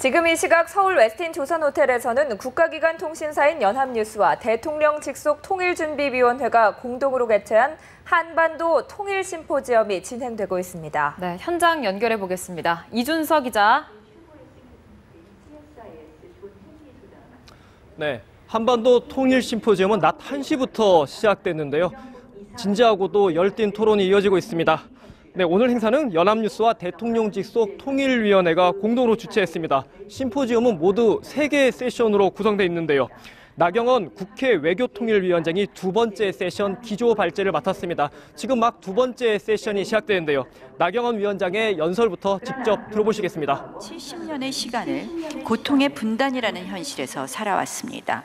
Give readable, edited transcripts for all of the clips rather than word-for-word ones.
지금 이 시각 서울 웨스틴 조선호텔에서는 국가기관 통신사인 연합뉴스와 대통령 직속 통일준비위원회가 공동으로 개최한 한반도 통일 심포지엄이 진행되고 있습니다. 네, 현장 연결해 보겠습니다. 이준석 기자. 네, 한반도 통일 심포지엄은 낮 1시부터 시작됐는데요. 진지하고도 열띤 토론이 이어지고 있습니다. 네, 오늘 행사는 연합뉴스와 대통령 직속 통일위원회가 공동으로 주최했습니다. 심포지엄은 모두 3개의 세션으로 구성되어 있는데요. 나경원 국회 외교통일위원장이 2번째 세션 기조 발제를 맡았습니다. 지금 막 2번째 세션이 시작되는데요. 나경원 위원장의 연설부터 직접 들어보시겠습니다. 70년의 시간을 고통의 분단이라는 현실에서 살아왔습니다.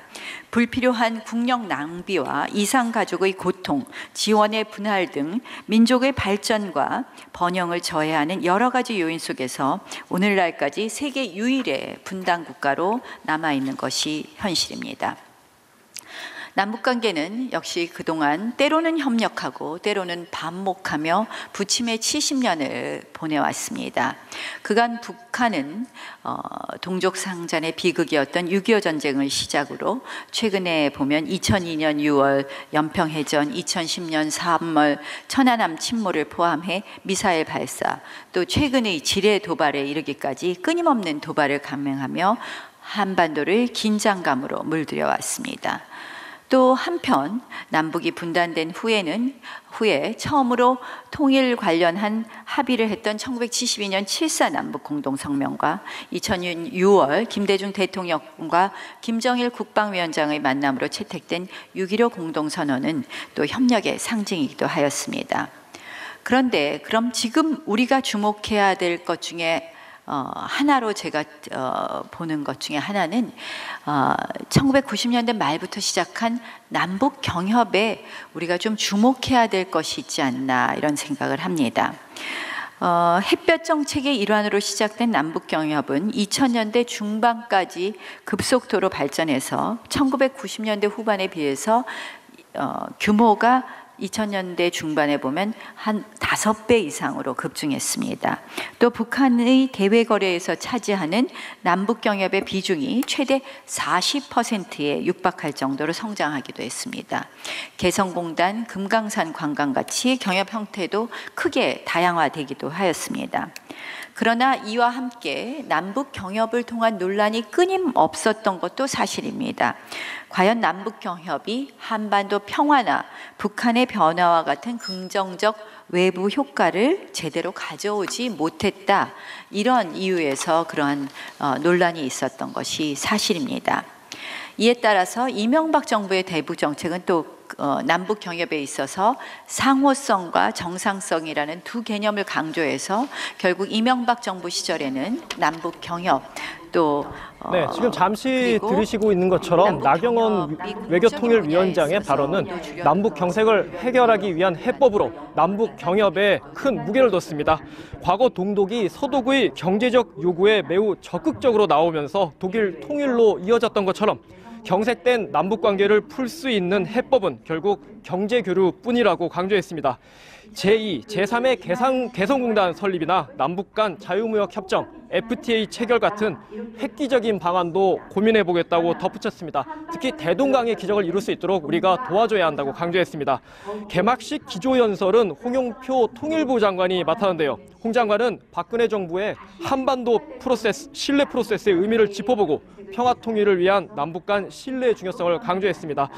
불필요한 국력 낭비와 이산가족의 고통, 지원의 분할 등 민족의 발전과 번영을 저해하는 여러 가지 요인 속에서 오늘날까지 세계 유일의 분단 국가로 남아있는 것이 현실입니다. 남북관계는 역시 그동안 때로는 협력하고 때로는 반목하며 부침의 70년을 보내왔습니다. 그간 북한은 동족상잔의 비극이었던 6.25 전쟁을 시작으로 최근에 보면 2002년 6월 연평해전, 2010년 3월 천안함 침몰을 포함해 미사일 발사, 또 최근의 지뢰 도발에 이르기까지 끊임없는 도발을 감행하며 한반도를 긴장감으로 물들여 왔습니다. 또 한편 남북이 분단된 후에 처음으로 통일 관련한 합의를 했던 1972년 7.4 남북 공동성명과 2000년 6월 김대중 대통령과 김정일 국방위원장의 만남으로 채택된 6.15 공동선언은 또 협력의 상징이기도 하였습니다. 그런데 그럼 지금 우리가 주목해야 될 것 중에 하나로 제가 보는 것 중에 하나는 1990년대 말부터 시작한 남북 경협에 우리가 좀 주목해야 될 것이 있지 않나 이런 생각을 합니다. 햇볕 정책의 일환으로 시작된 남북 경협은 2000년대 중반까지 급속도로 발전해서 1990년대 후반에 비해서 규모가 2000년대 중반에 보면 한 5배 이상으로 급증했습니다. 또 북한의 대외 거래에서 차지하는 남북 경협의 비중이 최대 40%에 육박할 정도로 성장하기도 했습니다. 개성공단, 금강산 관광같이 경협 형태도 크게 다양화되기도 하였습니다. 그러나 이와 함께 남북 경협을 통한 논란이 끊임없었던 것도 사실입니다. 과연 남북 경협이 한반도 평화나 북한의 변화와 같은 긍정적 외부 효과를 제대로 가져오지 못했다. 이런 이유에서 그러한 논란이 있었던 것이 사실입니다. 이에 따라서 이명박 정부의 대북 정책은 또 남북 경협에 있어서 상호성과 정상성이라는 두 개념을 강조해서 결국 이명박 정부 시절에는 남북 경협 또 네, 지금 잠시 들으시고 있는 것처럼 나경원 외교통일위원장의 발언은 남북 경색을 해결하기 위한 해법으로 남북 경협에 큰 무게를 뒀습니다. 과거 동독이 서독의 경제적 요구에 매우 적극적으로 나오면서 독일 통일로 이어졌던 것처럼 경색된 남북관계를 풀 수 있는 해법은 결국 경제교류뿐이라고 강조했습니다. 제2, 제3의 개성공단 설립이나 남북 간 자유무역협정, FTA 체결 같은 획기적인 방안도 고민해보겠다고 덧붙였습니다. 특히 대동강의 기적을 이룰 수 있도록 우리가 도와줘야 한다고 강조했습니다. 개막식 기조연설은 홍영표 통일부 장관이 맡았는데요. 홍 장관은 박근혜 정부의 한반도 프로세스, 신뢰 프로세스의 의미를 짚어보고 평화 통일을 위한 남북 간 신뢰의 중요성을 강조했습니다.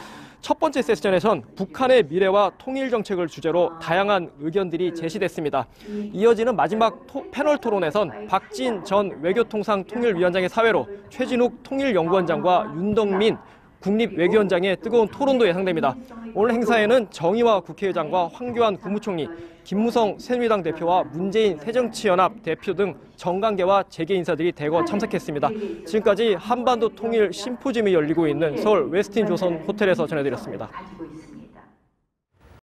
첫 번째 세션에선 북한의 미래와 통일 정책을 주제로 다양한 의견들이 제시됐습니다. 이어지는 마지막 패널 토론에선 박진 전 외교통상 통일위원장의 사회로 최진욱 통일연구원장과 윤덕민 국립외교원장의 뜨거운 토론도 예상됩니다. 오늘 행사에는 정의화 국회의장과 황교안 국무총리, 김무성 새누리당 대표와 문재인 새정치연합 대표 등 정관계와 재계 인사들이 대거 참석했습니다. 지금까지 한반도 통일 심포지엄이 열리고 있는 서울 웨스틴 조선 호텔에서 전해드렸습니다.